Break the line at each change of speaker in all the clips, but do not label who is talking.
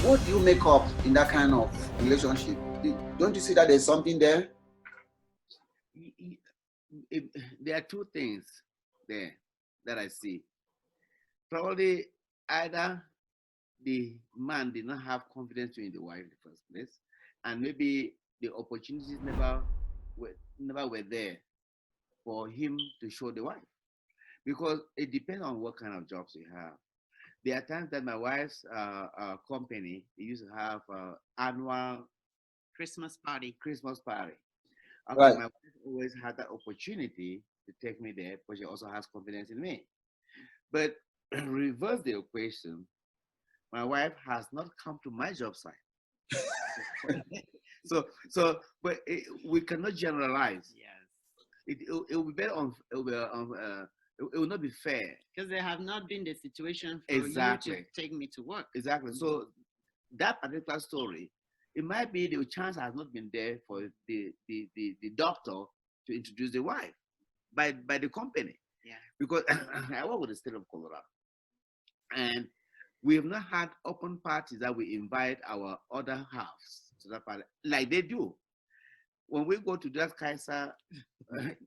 What do you make up in that kind of relationship? Don't you see that there's something there?
There are two things there that I see. Probably either the man did not have confidence in the wife in the first place, and maybe the opportunities never were there for him to show the wife, because it depends on what kind of jobs you have. There are times that my wife's company used to have annual
Christmas party.
Christmas party. Okay,
Right.
my wife always had that opportunity to take me there, but she also has confidence in me. But reverse the equation, my wife has not come to my job site. But we cannot generalize.
Yes.
It will be better on, it will not be fair.
Because there have not been the situation for
Exactly.
you to take me to work.
Exactly. So that particular story, it might be the chance has not been there for the doctor to introduce the wife by the company.
Yeah.
Because I work with the state of Colorado, and we have not had open parties that we invite our other halves to that party like they do. When we go to that Kaiser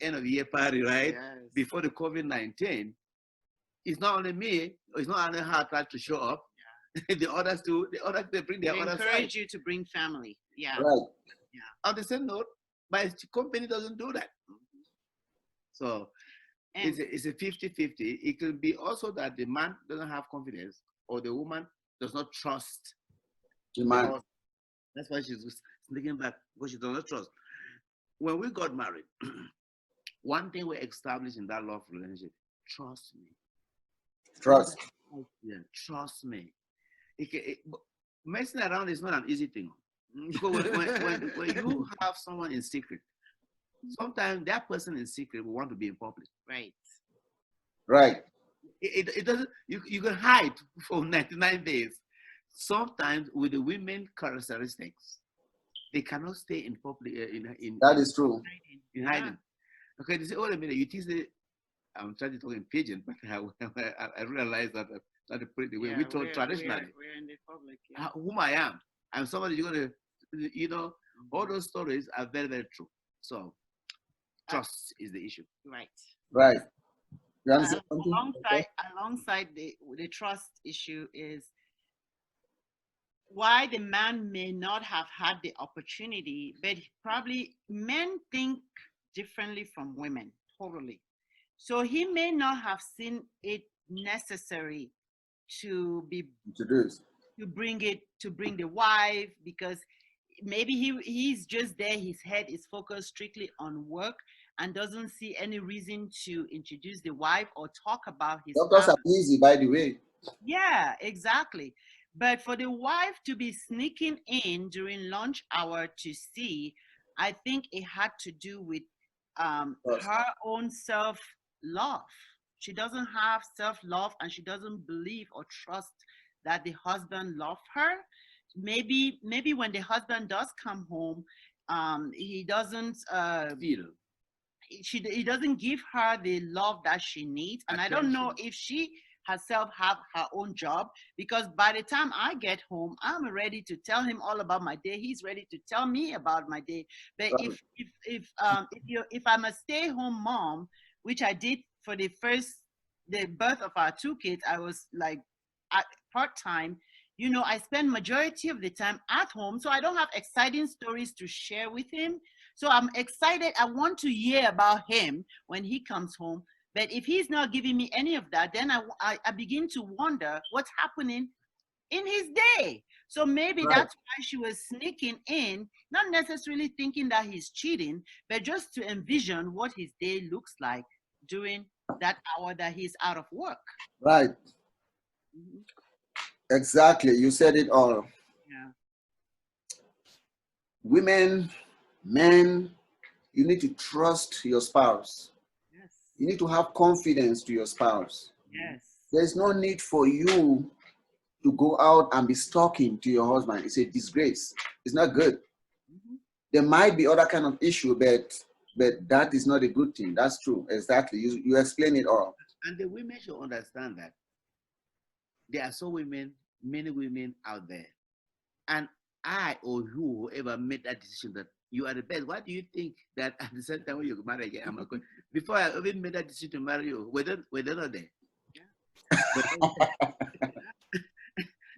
end of the year party, right?
Yes.
Before the COVID-19, it's not only me, it's not only her trying to show up. Yeah. The others too, they bring their
They
other
encourage
side.
you to bring family. Yeah.
Right.
Yeah.
On the same note, my company doesn't do that. So
And
it's a 50-50. It could be also that the man doesn't have confidence or the woman does not trust
The
the
man.
husband. That's why she's sneaking back, because she does not trust. When we got married, one thing we established in that love relationship: trust me.
Trust.
Yeah, trust me. Messing around is not an easy thing. Because when you have someone in secret, sometimes that person in secret will want to be in public.
right.
Right.
It doesn't, you can hide for 99 days. Sometimes with the women characteristics, they cannot stay in public,
That is true.
in hiding. Okay, they say, "Oh, a minute, you think that I'm trying to talk in pigeon," but I realize that that's the way we talk traditionally.
We're in the public. Yeah.
Whom I am. I'm somebody you're gonna, all those stories are very, very true. So trust is the issue.
Right.
Right. You understand something?
Alongside the trust issue is why the man may not have had the opportunity, but probably men think differently from women, totally. So he may not have seen it necessary to be
Introduce.
to bring the wife, because maybe he's just there, his head is focused strictly on work and doesn't see any reason to introduce the wife or talk about his
Doctors
family.
are busy, by the way.
Yeah, exactly. But for the wife to be sneaking in during lunch hour to see, I think it had to do with
Trust.
her own self love. She doesn't have self love, and she doesn't believe or trust that the husband loved her. Maybe when the husband does come home, he doesn't
Feel
he doesn't give her the love that she needs. And I don't know if she herself have her own job, because by the time I get home, I'm ready to tell him all about my day. He's ready to tell me about my day. But
Right.
if I'm a stay-home mom, which I did for the birth of our two kids, I was like at part-time. I spend majority of the time at home, so I don't have exciting stories to share with him. So I'm excited. I want to hear about him when he comes home. But if he's not giving me any of that, then I begin to wonder what's happening in his day. So maybe
Right.
that's why she was sneaking in, not necessarily thinking that he's cheating, but just to envision what his day looks like during that hour that he's out of work.
Right.
Mhm.
Exactly. You said it all.
Yeah.
Women, men, you need to trust your spouse.
Yes.
You need to have confidence to your spouse.
Yes.
There's no need for you to go out and be stalking to your husband. It's a disgrace. It's not good.
Mhm.
There might be other kind of issue, but that is not a good thing. That's true. Exactly. You explain it all.
and the women should understand that there are many women out there and I or you, whoever made that decision that you are the best, why do you think that at the same time when you marry again, I'm not going, before I even made that decision to marry you, we're not there.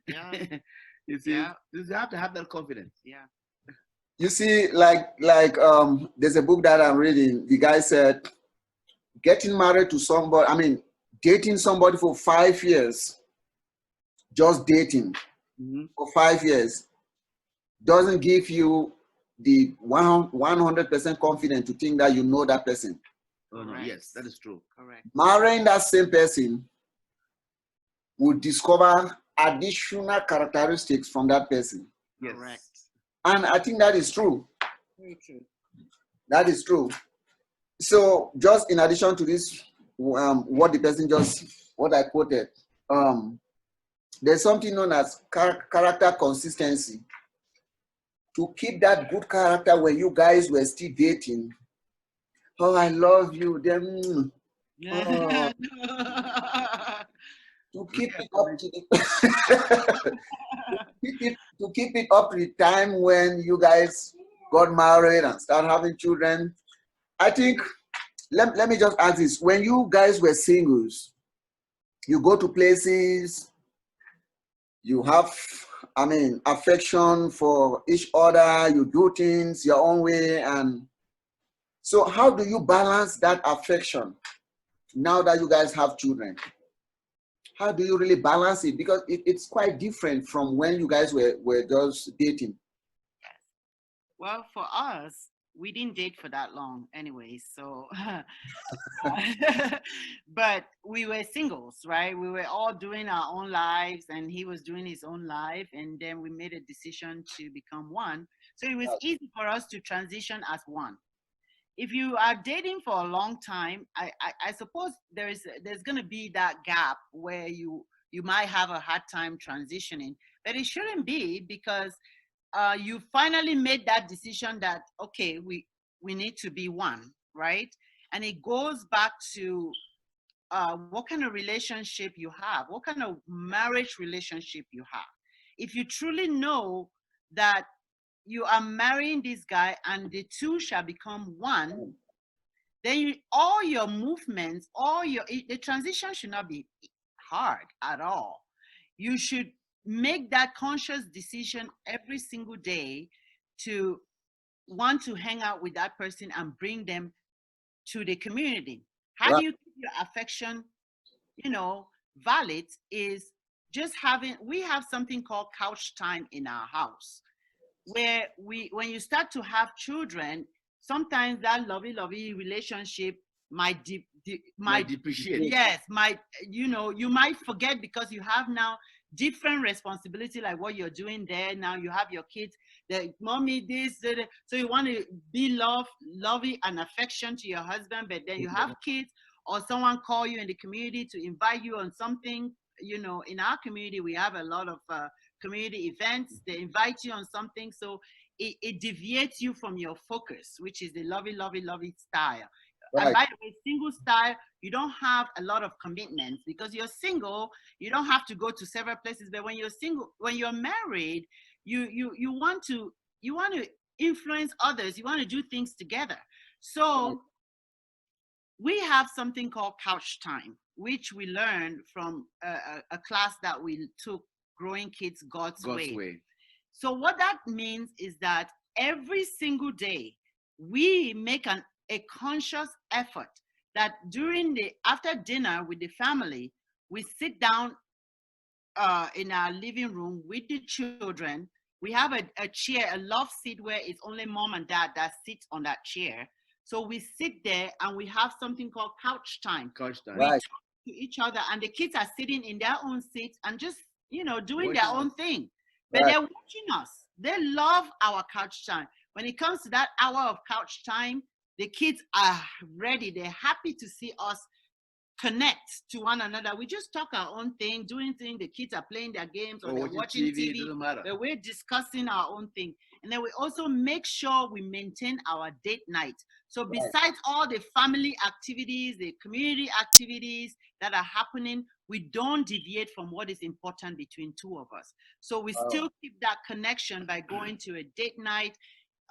Yeah.
You see,
Yeah.
you have to have that confidence.
Yeah.
You see, there's a book that I'm reading. The guy said, getting married to somebody, I mean, dating somebody for 5 years, just dating for 5 years, doesn't give you the 100% confidence to think that you know that person.
Oh no, yes, that is true.
Correct.
Marrying that same person will discover additional characteristics from that person.
Yes.
Correct.
And I think that is true.
Very true.
That is true. So just in addition to this, what the person what I quoted, there's something known as character consistency. To keep that good character when you guys were still dating. Oh, I love you. Then, to keep it up to the to keep it up to the time when you guys got married and start having children. I think, let me just ask this. When you guys were singles, you go to places, you have, I mean, affection for each other, you do things your own way. And so how do you balance that affection now that you guys have children? How do you really balance it? Because it's quite different from when you guys were just dating.
Well, for us, we didn't date for that long anyway, so but we were singles, right? We were all doing our own lives and he was doing his own life, and then we made a decision to become one. So it was easy for us to transition as one. If you are dating for a long time, I suppose there's going to be that gap where you might have a hard time transitioning, but it shouldn't be, because you finally made that decision that, okay, we need to be one, right? And it goes back to what kind of relationship you have, what kind of marriage relationship you have. If you truly know that you are marrying this guy and the two shall become one, then all your movements, the transition should not be hard at all. You should make that conscious decision every single day to want to hang out with that person and bring them to the community. How
Right.
do you keep your affection, valid? Is just we have something called couch time in our house, where when you start to have children, sometimes that lovey relationship might
depreciate.
Yes, you might forget, because you have now different responsibility, like what you're doing there. Now you have your kids, the mommy this, so you want to be lovey and affection to your husband, but then you have kids, or someone call you in the community to invite you on something. In our community, we have a lot of community events. They invite you on something, so it deviates you from your focus, which is the lovey style.
Right.
And by the way, single style, you don't have a lot of commitments, because you're single. You don't have to go to several places. But when you're single, when you're married, you want to influence others. You want to do things together. So we have something called couch time, which we learned from a class that we took, Growing Kids God's Way. So what that means is that every single day we make a conscious effort that after dinner with the family, we sit down in our living room with the children. We have a chair, a love seat, where it's only mom and dad that sits on that chair. So we sit there and we have something called couch time.
Right.
We talk to each other, and the kids are sitting in their own seats and just, doing their own thing. But they're watching us. They love our couch time. When it comes to that hour of couch time, the kids are ready. They're happy to see us connect to one another. We just talk our own thing, doing things. The kids are playing their games, or they're watching TV.
Doesn't matter.
But we're discussing our own thing. And then we also make sure we maintain our date night. So besides all the family activities, the community activities that are happening, we don't deviate from what is important between two of us. So we
Wow.
still keep that connection by going to a date night,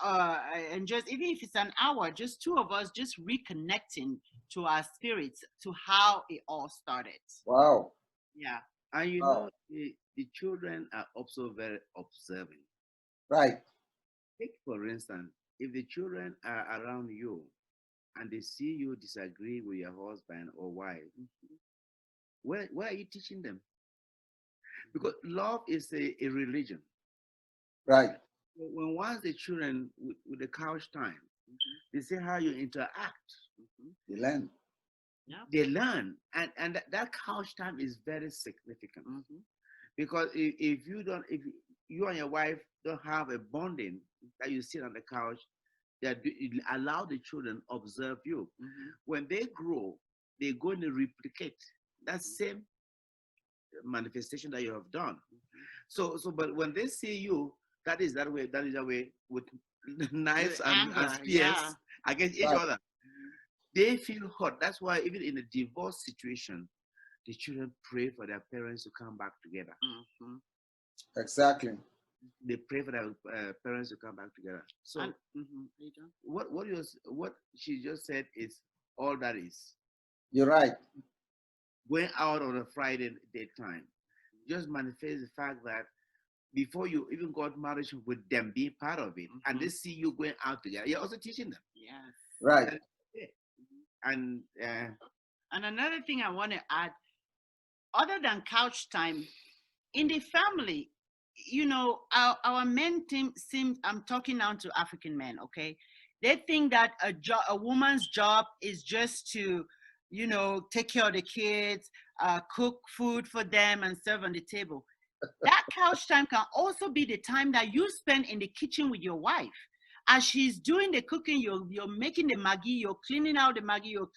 and just even if it's an hour, just two of us just reconnecting to our spirits, to how it all started.
Wow.
Yeah.
And you
Wow.
know, the children are also very observing.
Right.
Take, for instance, if the children are around you and they see you disagree with your husband or wife, where are you teaching them? Because love is a religion.
Right.
When once the children with the couch time, they see how you interact,
You learn.
Yeah.
they learn, and that couch time is very significant. Because if you don't, if you and your wife don't have a bonding that you sit on the couch, that allow the children observe you. When they grow, they're going to replicate that same manifestation that you have done. So but when they see you, that is that way with knives
With
and
anger,
spears
yeah.
against each
Right.
other. They feel hurt. That's why even in a divorce situation, the children pray for their parents to come back together.
Exactly.
They pray for their parents to come back together. So
And,
what she just said is all that is.
You're right.
Going out on a Friday daytime just manifests the fact that before you even got married with them being part of it, and they see you going out together, you're also teaching them.
yes.
Right.
And
And another thing I want to add, other than couch time, in the family, you know, our men team seems, I'm talking now to African men, okay? They think that a woman's job is just to, you know, take care of the kids, cook food for them and serve on the table. That couch time can also be the time that you spend in the kitchen with your wife. As she's doing the cooking, you're making the Maggi, you're cleaning out the Maggi, you're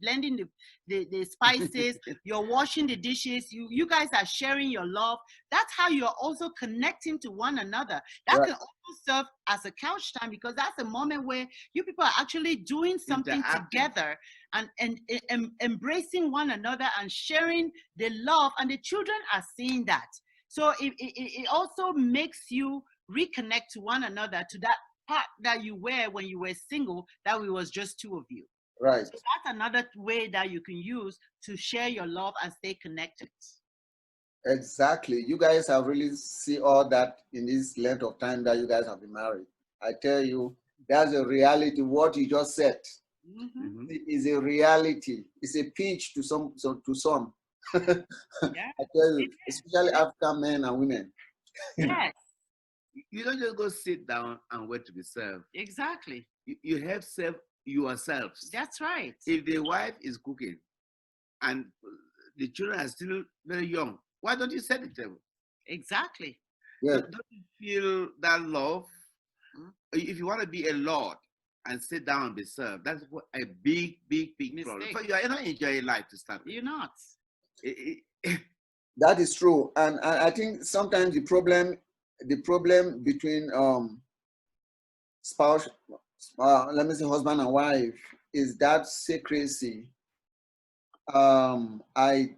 blending the spices, you're washing the dishes. You guys are sharing your love. That's how you're also connecting to one another. That
Right.
can also serve as a couch time, because that's a moment where you people are actually doing something
interacting.
together and embracing one another and sharing the love, and the children are seeing that. So it also makes you reconnect to one another, to that part that you were when you were single, that it was just two of you.
Right.
So that's another way that you can use to share your love and stay connected.
Exactly. You guys have really see all that in this length of time that you guys have been married. I tell you, that's a reality. What you just said is a reality. It's a pitch to some. To some.
Yeah.
I tell you, especially African men and women.
Yes,
You don't just go sit down and wait to be served.
exactly.
You have served yourselves.
That's right.
If the wife is cooking and the children are still very young, why don't you set the table?
Exactly.
Yeah.
Don't you feel that love? If you want to be a lord and sit down and be served, that's a big problem.
Mistake.
So you're not enjoying life to start with.
You're not.
That is true, and I think sometimes the problem between spouse, let me say husband and wife, is that secrecy. I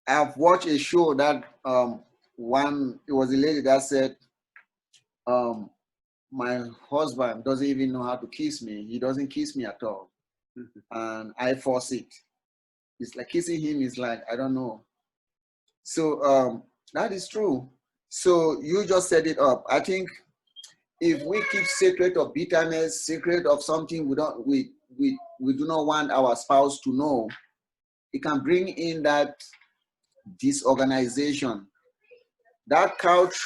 have watched a show that it was a lady that said, my husband doesn't even know how to kiss me. He doesn't kiss me at all, and I force it. It's like kissing him is like, I don't know. So that is true. So you just set it up. I think if we keep secret of bitterness, secret of something we do not want our spouse to know, it can bring in that disorganization. That couch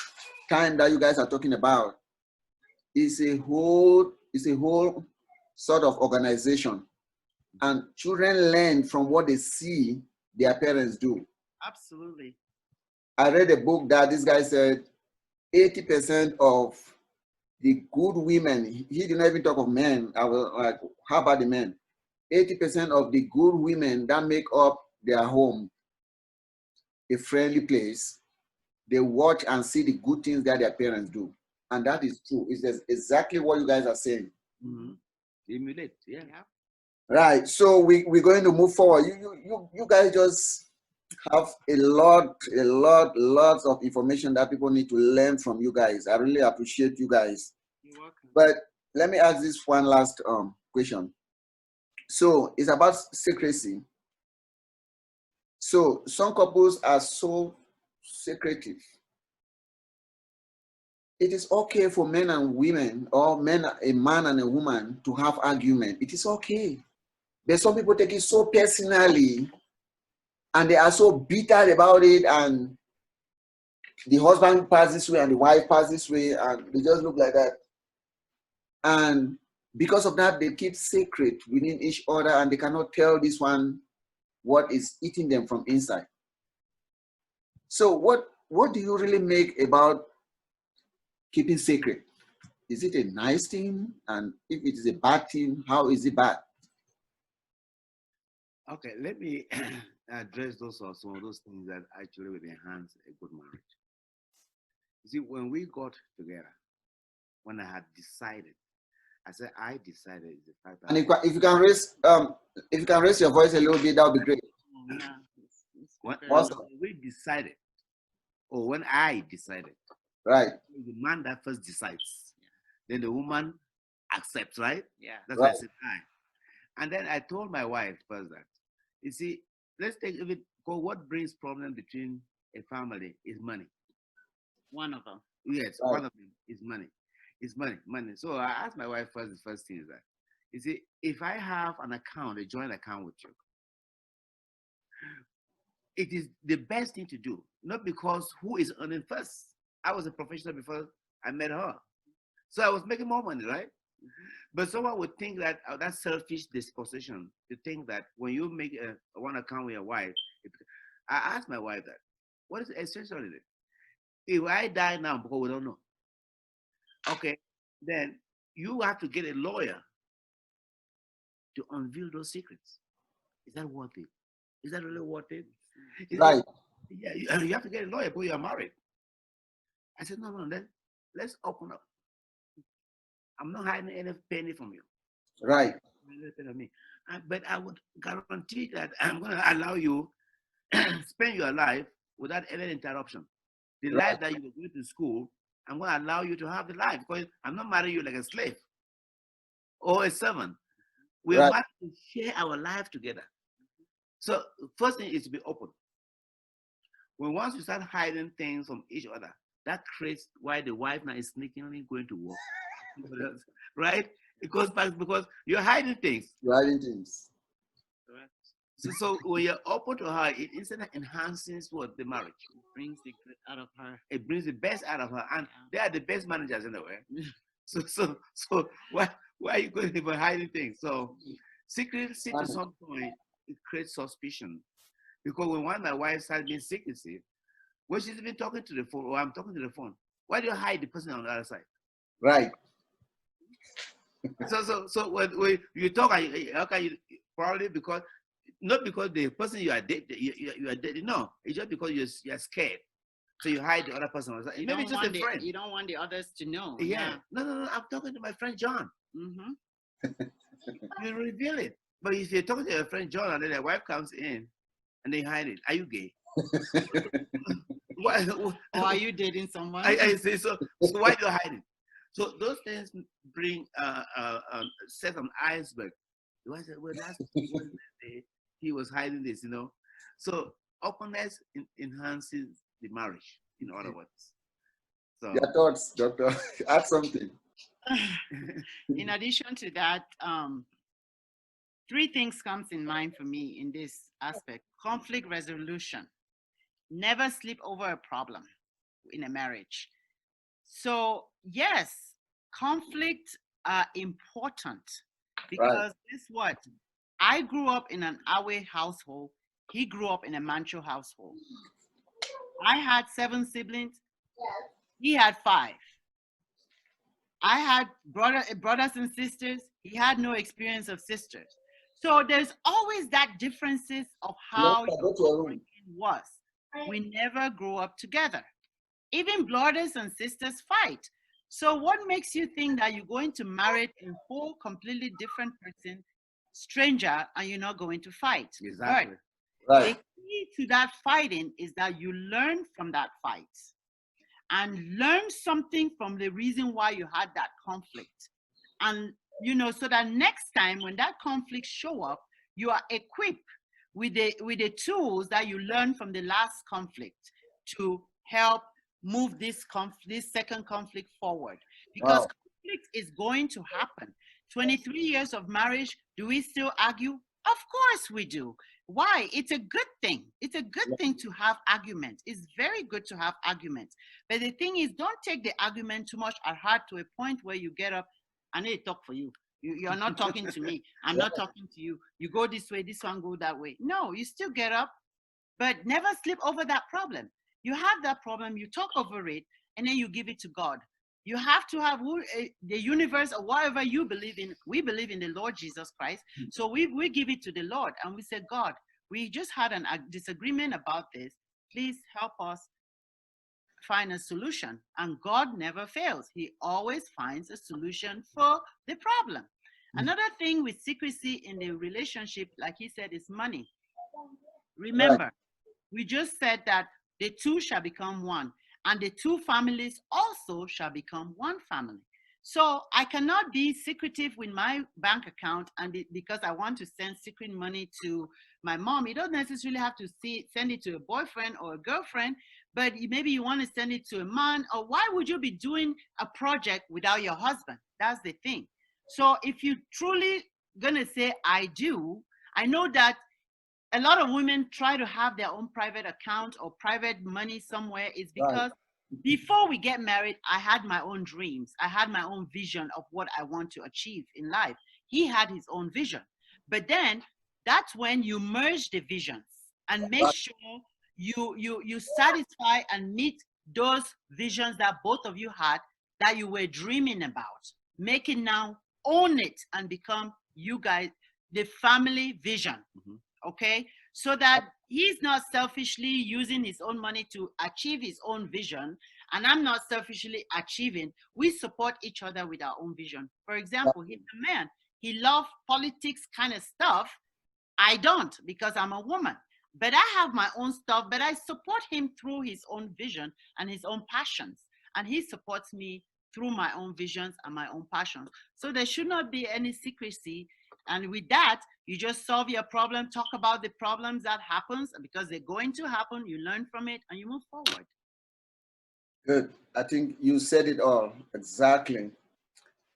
time that you guys are talking about is a whole sort of organization. And children learn from what they see their parents do.
Absolutely.
I read a book that this guy said 80% of the good women, he did not even talk of men. I was like, how about the men? 80% of the good women that make up their home a friendly place, they watch and see the good things that their parents do. And that is true. It's exactly what you guys are saying.
Emulate, yeah.
Right. So we're going to move forward. You guys just have lots of information that people need to learn from you guys. I really appreciate you guys.
You're welcome.
But let me ask this one last question. So it's about secrecy. So some couples are so secretive. It is okay for men and women, or a man and a woman, to have argument. It is okay. But some people take it so personally, and they are so bitter about it, and the husband passes this way and the wife passes this way, and they just look like that. And because of that, they keep secret within each other, and they cannot tell this one what is eating them from inside. So what do you really make about keeping secret? Is it a nice thing? And if it is a bad thing, how is it bad?
Okay, let me address those or some of those things that actually will enhance a good marriage. You see, when we got together, when I had decided, I said I decided is the fact that
And if you can raise your voice a little bit, that would be great.
Yeah.
when,
Awesome.
when we decided, or when I decided,
Right.
the man that first decides, then the woman accepts, right?
Yeah.
That's why I
Right.
said I. And then I told my wife first that, you see, let's take if it go what brings problem between a family is money.
One of them.
Yes,
Right.
one of them is money. It's money, money. So I asked my wife first. The first thing is that, you see, if I have an account, a joint account with you, it is the best thing to do. Not because who is earning first. I was a professional before I met her, so I was making more money, right? But someone would think that that selfish disposition to think that when you make one account with your wife, I asked my wife that, what is essentially it? If I die now because we don't know, okay, then you have to get a lawyer to unveil those secrets. Is that worth it? Is that really worth it?
Right.
Yeah, you have to get a lawyer because you are married. I said, no, let's open up. I'm not hiding any penny from you.
Right.
But I would guarantee that I'm going to allow you spend your life without any interruption. The
Right.
life that you were going to school, I'm going to allow you to have the life because I'm not marrying you like a slave or a servant. We're
Right.
married to share our life together. So first thing is to be open. When once you start hiding things from each other, that creates why the wife now is sneakingly going to work, right? It goes back because you're hiding things.
Writing things.
Correct.
So when you're open to her, it instantly enhances what the marriage.
It brings the good out of her.
It brings the best out of her, and
Yeah.
they are the best managers anyway. So why are you going to be hiding things? So secrecy to some point it creates suspicion because when one of my wife started being secretive, when she's been talking to the phone or I'm talking to the phone, why do you hide the person on the other side?
Right.
So when you talk, how can you probably because not because the person you are dating, you are dating, no, it's just because you're scared. So you hide the other person.
You
Maybe
don't
just a
want
friend.
you don't want the others to know.
Yeah. No. I'm talking to my friend John.
Mm-hmm.
You reveal it. But if you're talking to your friend John and then their wife comes in and they hide it, are you gay? Why?
Or are you dating someone?
I say so. So why do you hide it? So those things bring set an iceberg. The wife said, well, last Wednesday he was hiding this, you know. So openness enhances the marriage, in other words. So
Your thoughts, doctor. Add something.
In addition to that, three things comes in mind for me in this aspect. Conflict resolution. Never sleep over a problem in a marriage. So yes, conflict are important because guess what? I grew up in an Awe household. He grew up in a Mancho household. I had 7 siblings. He had 5. I had brothers and sisters. He had no experience of sisters. So there's always that differences of how your
Go to your room.
upbringing was. We never grew up together. Even brothers and sisters fight. So what makes you think that you're going to marry a whole completely different person stranger and you're not going to fight.
Exactly.
But the
Right.
key to that fighting is that you learn from that fight and learn something from the reason why you had that conflict. And so that next time when that conflict show up, you are equipped with the tools that you learned from the last conflict to help move this second conflict forward. Because
Wow.
conflict is going to happen. 23 years of marriage, do we still argue? Of course we do. Why? It's a good thing. It's a good thing to have arguments. It's very good to have arguments. But the thing is, don't take the argument too much at heart to a point where you get up. I need to talk for you. You're not talking to me. I'm not talking to you. You go this way, this one go that way. No, you still get up, but never slip over that problem. You have that problem, you talk over it, and then you give it to God. You have to have the universe or whatever you believe in. We believe in the Lord Jesus Christ. So we give it to the Lord and we say, God, we just had a disagreement about this. Please help us find a solution. And God never fails. He always finds a solution for the problem. Another thing with secrecy in the relationship, like he said, is money. Remember, we just said that the two shall become one, and the two families also shall become one family. So I cannot be secretive with my bank account, and because I want to send secret money to my mom. You don't necessarily have to send it to a boyfriend or a girlfriend, but maybe you want to send it to a man. Or why would you be doing a project without your husband? That's the thing. So if you truly gonna say I do, I know that a lot of women try to have their own private account or private money somewhere is because before we get married, I had my own dreams. I had my own vision of what I want to achieve in life. He had his own vision. But then that's when you merge the visions and make sure you satisfy and meet those visions that both of you had that you were dreaming about. Make it now, own it, and become you guys, the family vision. Okay, so that he's not selfishly using his own money to achieve his own vision, and I'm not selfishly achieving. We support each other with our own vision. For example, he's a man, he loves politics kind of stuff. I don't, because I'm a woman, but I have my own stuff, but I support him through his own vision and his own passions, and he supports me through my own visions and my own passions. So there should not be any secrecy. And with that, you just solve your problem, talk about the problems that happens, because they're going to happen, you learn from it, and you move forward.
Good. I think you said it all exactly.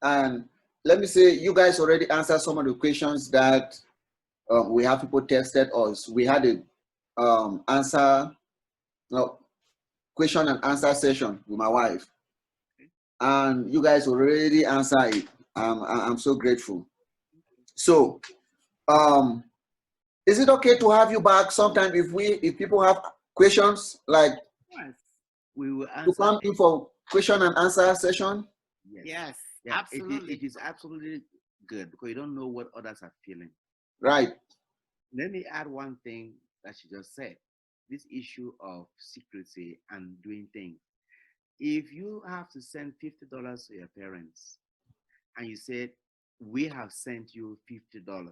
And let me say, you guys already answered some of the questions that we have people tested us. We had a question and answer session with my wife, and you guys already answered it. I'm so grateful. So, is it okay to have you back sometime if people have questions, like
we will answer
to come in for question and answer session?
Yes,
yeah,
absolutely.
It is absolutely good because you don't know what others are feeling.
Right.
Let me add one thing that she just said. This issue of secrecy and doing things. If you have to send $50 to your parents and you said, we have sent you $50,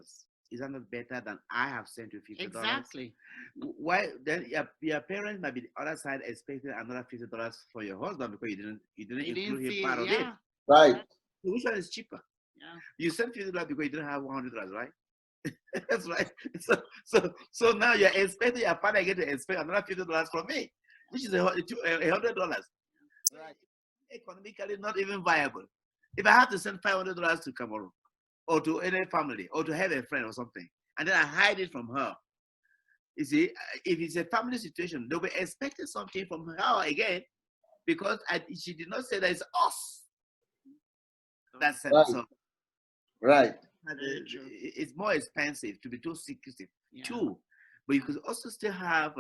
is that not better than I have sent you $50?
Exactly.
Why then your parents might be the other side expecting another $50 for your husband because you didn't include him part of it.
Right.
So which one is cheaper?
Yeah.
You sent $50 because you didn't have $100, right? That's right. So now you're expecting your father get to expect another $50 from me, which is $100. Right. Economically not even viable. If I have to send $500 to Cameroon or to any family or to have a friend or something, and then I hide it from her, you see, if it's a family situation, they'll be expecting something from her again because she did not say that it's us. That's it.
Right.
So,
right.
It's more expensive to be too secretive, too. But you could also still have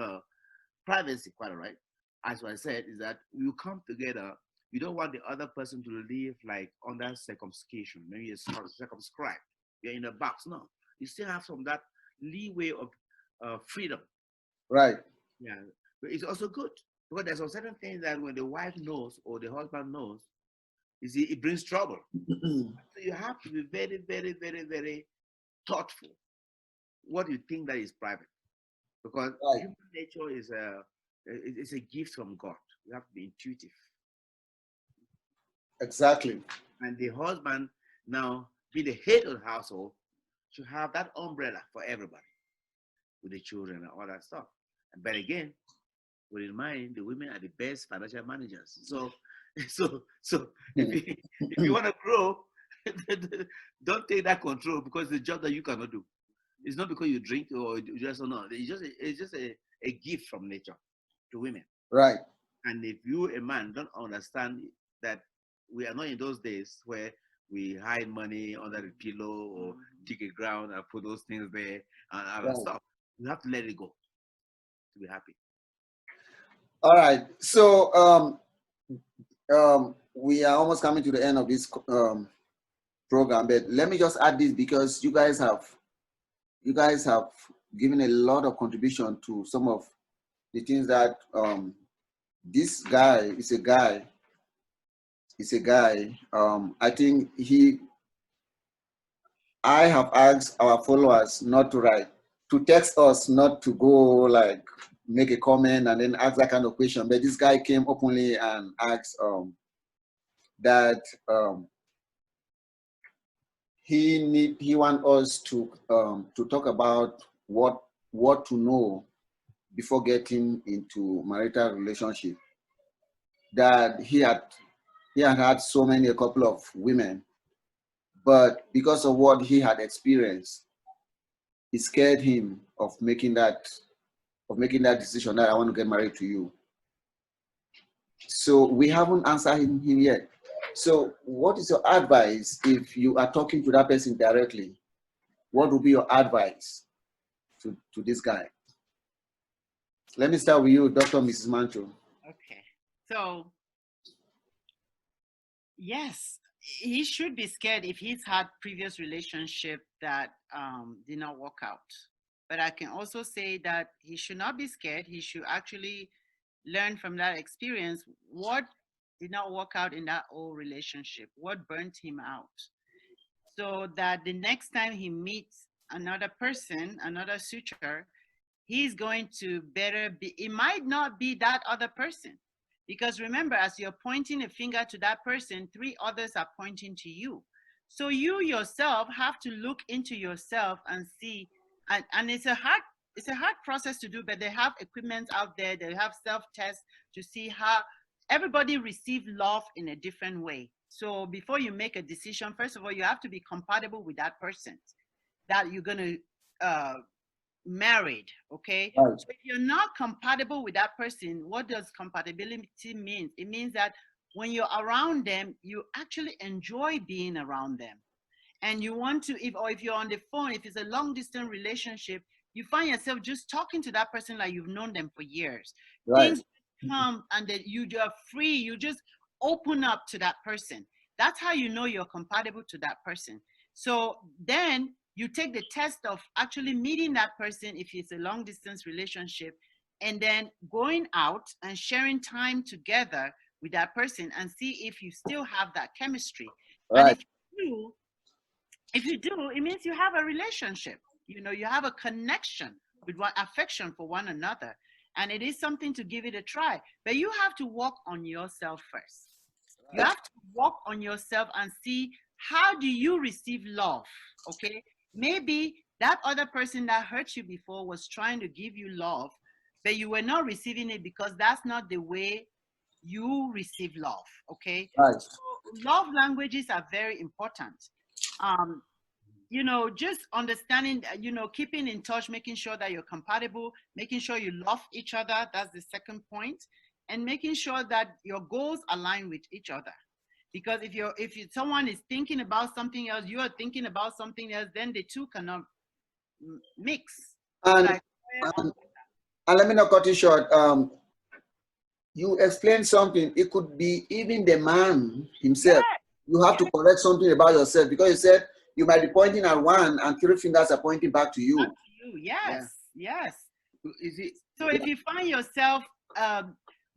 privacy, quite right. As I said, is that you come together. You don't want the other person to live like under circumscription. Maybe you're circumscribed. You're in a box. No, you still have some of that leeway of freedom.
Right.
Yeah, but it's also good because there's some certain things that when the wife knows or the husband knows, you see, it brings trouble. So you have to be very, very, very, very thoughtful. What you think that is private, because
Right.
human nature is a gift from God. You have to be intuitive.
Exactly.
And the husband now, be the head of the household, should have that umbrella for everybody with the children and all that stuff. But again, with in mind, the women are the best financial managers. So, so if you want to grow, don't take that control, because it's a job that you cannot do. It's not because you drink or you just or not. It's just a gift from nature to women.
Right.
And if you, a man, don't understand that we are not in those days where we hide money under the pillow or dig a ground and put those things there and other
Right.
stuff, you have to let it go to be happy.
All right. So we are almost coming to the end of this program, but let me just add this, because you guys have given a lot of contribution to some of the things that this guy is a guy. I think I have asked our followers not to write, to text us, not to go like make a comment and then ask that kind of question. But this guy came openly and asked that he want us to talk about what to know before getting into marital relationship. That he had a couple of women, but because of what he had experienced, it scared him of making that decision that I want to get married to you. So we haven't answered him yet. So what is your advice if you are talking to that person directly? What would be your advice to this guy? Let me start with you, Dr. Mrs. Mancho.
Okay. So, yes, he should be scared if he's had previous relationship that did not work out. But I can also say that he should not be scared. He should actually learn from that experience what did not work out in that old relationship, what burnt him out, so that the next time he meets another person, another suitor, he's going to better be. It might not be that other person, because remember, as you're pointing a finger to that person, three others are pointing to you. So you yourself have to look into yourself and see, and it's a hard process to do, but they have equipment out there. They have self-tests to see how everybody receive love in a different way. So before you make a decision, first of all, you have to be compatible with that person that you're going to married. Okay.
Right.
So if you're not compatible with that person, what does compatibility mean? It means that when you're around them, you actually enjoy being around them. And you want to, if you're on the phone, if it's a long distance relationship, you find yourself just talking to that person like you've known them for years.
Right.
Things come and that you are free, you just open up to that person. That's how you know you're compatible to that person. So then you take the test of actually meeting that person if it's a long distance relationship, and then going out and sharing time together with that person and see if you still have that chemistry. And
Right.
if you do, it means you have a relationship. You know, you have a connection with one, affection for one another. And it is something to give it a try. But you have to work on yourself first. You have to work on yourself and see, how do you receive love? Okay. Maybe that other person that hurt you before was trying to give you love, but you were not receiving it because that's not the way you receive love. Okay.
Right.
So love languages are very important. Um, you know, just understanding, you know, keeping in touch, making sure that you're compatible, making sure you love each other. That's the second point. And making sure that your goals align with each other. Because if someone is thinking about something else, you are thinking about something else, then the two cannot mix.
And,
Like,
and let me not cut you short. You explained something. It could be even the man himself. You have to correct something about yourself, because you said you might be pointing at one and three fingers are pointing back to you.
back to you. Yes, yes.
Is it?
So if you find yourself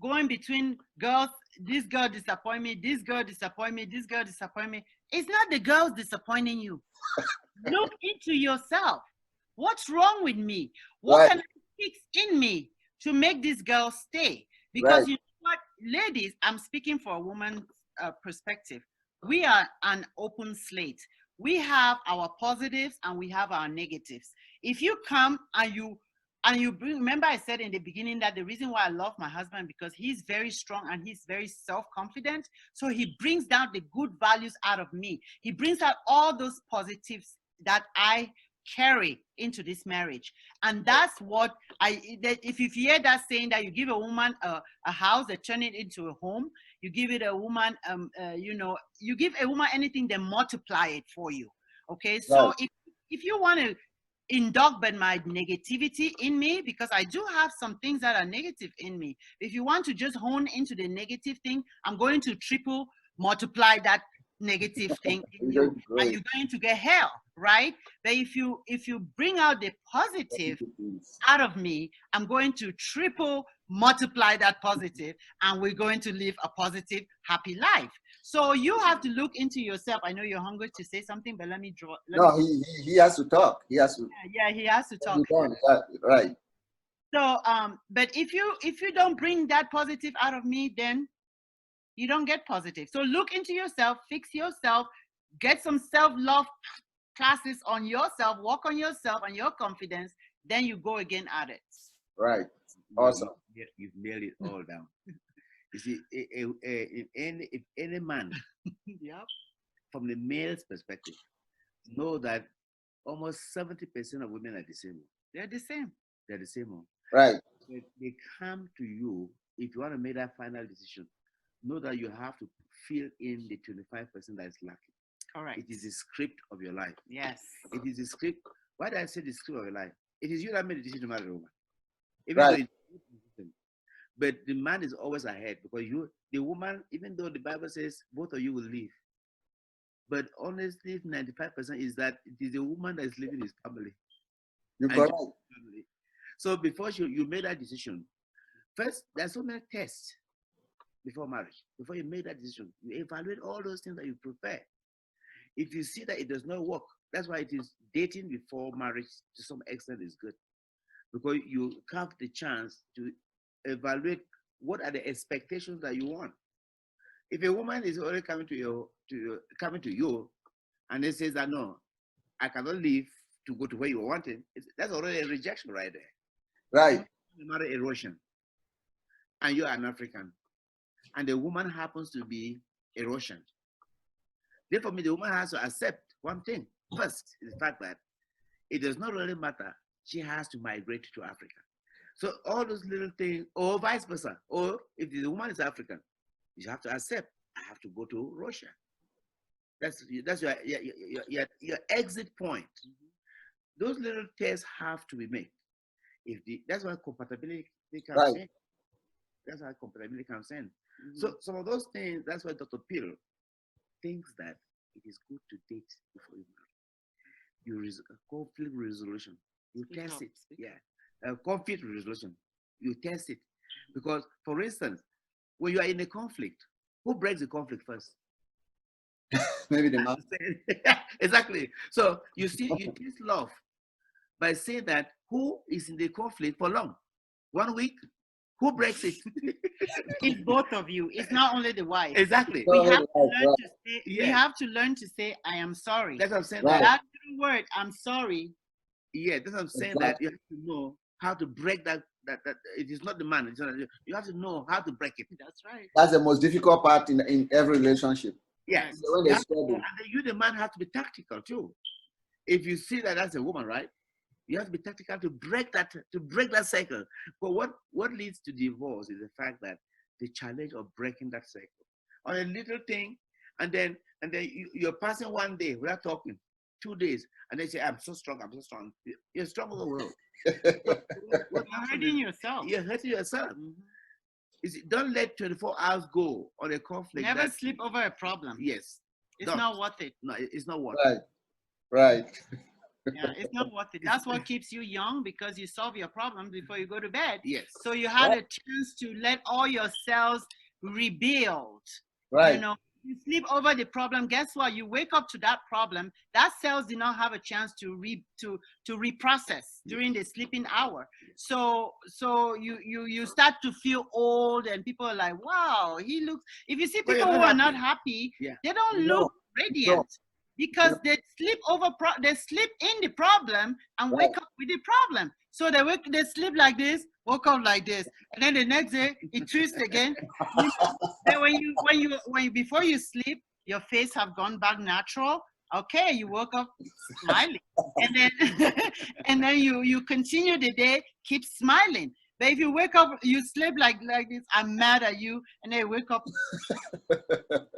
going between girls, this girl disappoint me, this girl disappoint me, this girl disappoint me, it's not the girls disappointing you. Look into yourself. What's wrong with me? What can I fix in me to make this girl stay? Because you know what, ladies, I'm speaking for a woman's perspective. We are an open slate. We have our positives and we have our negatives. If you come and you bring, remember I said in the beginning that the reason why I love my husband, because he's very strong and he's very self-confident. So he brings down the good values out of me. He brings out all those positives that I carry into this marriage. And that's what if you hear that saying that you give a woman a house, they turn it into a home. You give it a woman, you give a woman anything, they multiply it for you. Okay, so if you want to indoctrinate my negativity in me, because I do have some things that are negative in me. If you want to just hone into the negative thing, I'm going to triple multiply that negative thing in you, and you're going to get hell, right? But if you bring out the positive out of me, I'm going to triple multiply that positive, and we're going to live a positive, happy life. So you have to look into yourself. I know you're hungry to say something, but let me draw.
He has to talk. He has to.
Yeah, he has to talk.
Right.
So, but if you don't bring that positive out of me, then you don't get positive. So look into yourself, fix yourself, get some self-love classes on yourself, work on yourself and your confidence. Then you go again at it.
Right. Awesome.
You've nailed it all down. You see, if any man, from the male's perspective, know that almost 70% of women are the same.
They're the same.
They're the same.
Right.
They come to you if you want to make that final decision. Know that you have to fill in the 25% that is lacking.
Correct.
It is the script of your life.
Yes.
It is the script. Why did I say the script of your life? It is you that made the decision to marry a woman. But the man is always ahead, because the woman, even though the Bible says both of you will leave, but honestly, 95% is that it is the woman that is leaving his family.
You're correct.
So before you made that decision, first, there's so many tests before marriage. Before you make that decision, you evaluate all those things that you prefer. If you see that it does not work, that's why it is dating before marriage to some extent is good, because you have the chance to evaluate what are the expectations that you want. If a woman is already coming to you and they says that no, I cannot leave to go to where you are wanting, that's already a rejection right there.
Right.
You marry a Russian and you are an African, and the woman happens to be a Russian. Therefore, the woman has to accept one thing. First, is the fact that it does not really matter. She has to migrate to Africa. So all those little things, or vice versa, or if the woman is African, you have to accept, I have to go to Russia. That's your exit point. Mm-hmm. Those little tests have to be made. That's why compatibility comes in. That's why compatibility comes in. Mm-hmm. So some of those things, that's why Dr. Peel thinks that it is good to date before you marry. Conflict resolution, you test it. Yeah, conflict resolution, you test it, because, for instance, when you are in a conflict, who breaks the conflict first?
Maybe the man.
Exactly. So you test love by saying that who is in the conflict for long? 1 week? Who breaks it?
It's both of you. It's not only the wife.
Exactly.
We have to learn to say, we have to learn to say, I am sorry.
That's what I'm saying.
That little word, I'm sorry.
Yeah, that's what I'm saying, that you have to know how to break that it is not the man. It's not, you have to know how to break it.
That's right.
That's the most difficult part in every relationship.
Yes.
So
and you, the man, have to be tactical too. If you see that as a woman, right? You have to be tactical to break that cycle. But what leads to divorce is the fact that the challenge of breaking that cycle on a little thing, and then you're passing 1 day without talking, 2 days, and they say, I'm so strong. You're strong over the world.
You're hurting yourself.
You're hurting yourself. Mm-hmm. Don't let 24 hours go on a conflict.
Never sleep over a problem.
Yes.
It's not worth it.
No, it's not worth
it. Right.
Yeah, it's not worth it. That's what keeps you young, because you solve your problems before you go to bed.
Yes.
So you had a chance to let all your cells rebuild.
Right.
You know, you sleep over the problem. Guess what? You wake up to that problem. That cells did not have a chance to reprocess during the sleeping hour. So you start to feel old, and people are like, "Wow, he looks." If you see
But you're
people who
not
are not
happy.
happy,
Yeah.
they don't
No,
look radiant because they sleep over. They sleep in the problem and wake up with the problem. So they sleep like this, woke up like this, and then the next day it twists again. Then when before you sleep, your face have gone back natural. Okay, you woke up smiling, and then and then you continue the day, keep smiling. But if you wake up, you sleep like this, I'm mad at you, and then you wake up,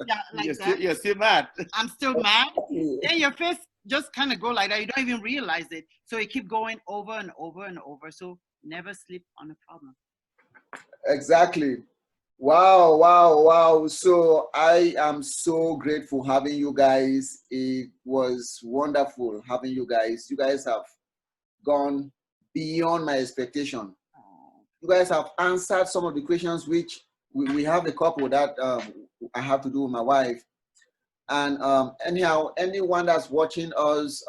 yeah, like
You're still mad.
I'm still mad. Then your face just kind of go like that. You don't even realize it. So you keep going over and over and over. So never sleep on a problem.
Exactly. Wow, wow, wow. So I am so grateful having you guys. It was wonderful having you guys. You guys have gone beyond my expectation. You guys have answered some of the questions which we have a couple that I have to do with my wife. And anyhow, anyone that's watching us,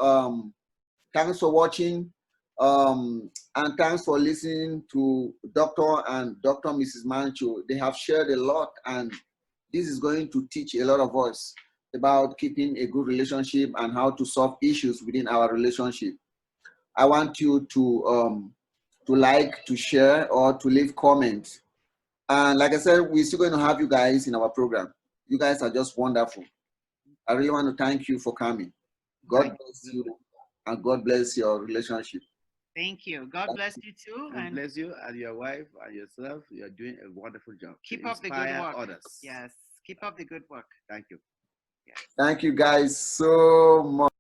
thanks for watching. And thanks for listening to Dr. and Dr. Mrs. Mancho. They have shared a lot, and this is going to teach a lot of us about keeping a good relationship and how to solve issues within our relationship. I want you to like, to share, or to leave comments. And like I said, we're still going to have you guys in our program. You guys are just wonderful. I really want to thank you for coming. God bless you, and God bless your relationship.
Thank you. God bless you too.
And bless you and your wife and yourself. You are doing a wonderful job.
Keep up the good work.
Others.
Yes. Keep up the good work.
Thank you.
Yes.
Thank you guys so much.